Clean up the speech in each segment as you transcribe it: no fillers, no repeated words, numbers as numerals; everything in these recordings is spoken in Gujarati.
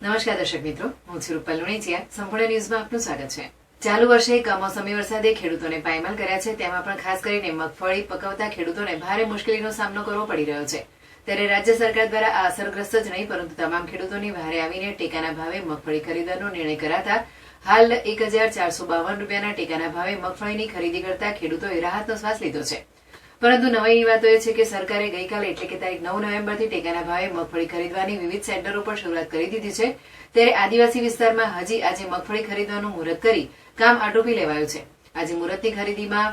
નમસ્કાર દર્શક મિત્રો, હું છું રૂપલ લુણીચિયા. સંપૂર્ણ ન્યૂઝમાં આપનું સ્વાગત છે. ચાલુ વર્ષે કમોસમી વરસાદે ખેડૂતોને પાયમાલ કર્યા છે. તેમાં પણ ખાસ કરીને મગફળી પકવતા ખેડૂતોને ભારે મુશ્કેલીનો સામનો કરવો પડી રહ્યો છે. ત્યારે રાજ્ય સરકાર દ્વારા આ અસરગ્રસ્ત જ નહીં પરંતુ તમામ ખેડૂતોની વહારે આવીને ટેકાના ભાવે મગફળી ખરીદવાનો નિર્ણય કરાતા હાલ 1452 રૂપિયાના ટેકાના ભાવે મગફળીની ખરીદી કરતા ખેડૂતોએ રાહતનો શ્વાસ લીધો છે. પરંતુ નવાઈની વાત એ છે કે સરકારે ગઈકાલે એટલે કે તારીખ 9 નવેમ્બરથી ટેકાના ભાવે મગફળી ખરીદવાની વિવિધ સેન્ટરો પર શરૂઆત કરી દીધી છે. ત્યારે આદિવાસી વિસ્તારમાં હજી આજે મગફળી ખરીદવાનું મુહૂર્ત કરી કામ આટોપી લેવાયું છે. આજે મુહૂર્તની ખરીદીમાં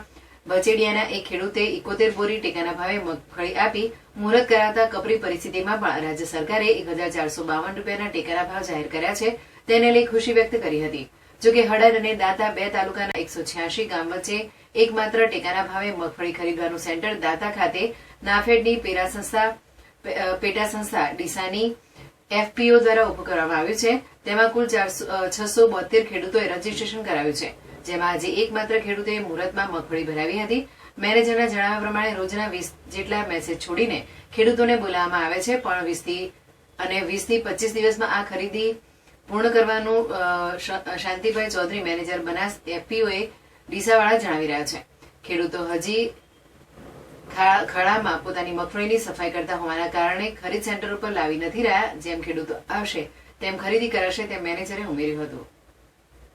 બચેડિયાના એક ખેડૂતે 71 બોરી ટેકાના ભાવે મગફળી આપી મુહૂર્ત કરાવતા કપરી પરિસ્થિતિમાં પણ રાજ્ય સરકારે 1452 રૂપિયાના ટેકાના ભાવ જાહેર કર્યા છે. તેને લઈ ખુશી વ્યક્ત કરી હતી. જોકે હળદ અને દાંતા બે તાલુકાના 186 ગામ વચ્ચે એકમાત્ર ટેકાના ભાવે મગફળી ખરીદવાનું સેન્ટર દાંતા ખાતે નાફેડની પેટા સંસ્થા ડીસાની FPO દ્વારા ઉભું કરવામાં આવ્યું છે. તેમાં કુલ 672 ખેડૂતોએ રજીસ્ટ્રેશન કરાવ્યું છે. જેમાં આજે એકમાત્ર ખેડૂતોએ મુહૂર્તમાં મગફળી ભરાવી હતી. મેનેજરના જણાવ્યા પ્રમાણે રોજના 20 જેટલા મેસેજ છોડીને ખેડૂતોને બોલાવવામાં આવે છે, પણ 20 થી 25 દિવસમાં આ ખરીદી પૂર્ણ કરવાનું શાંતિભાઈ ચૌધરી, મેનેજર બનાસ FPOએ ડીસાવાળા જણાવી રહ્યા છે. ખેડૂતો હજી ખળામાં પોતાની મગફળીની સફાઈ કરતા હોવાના કારણે ખરીદ સેન્ટર ઉપર લાવી નથી રહ્યા. જેમ ખેડૂતો આવશે તેમ ખરીદી કરાશે, તેમ મેનેજરે ઉમેર્યું હતું.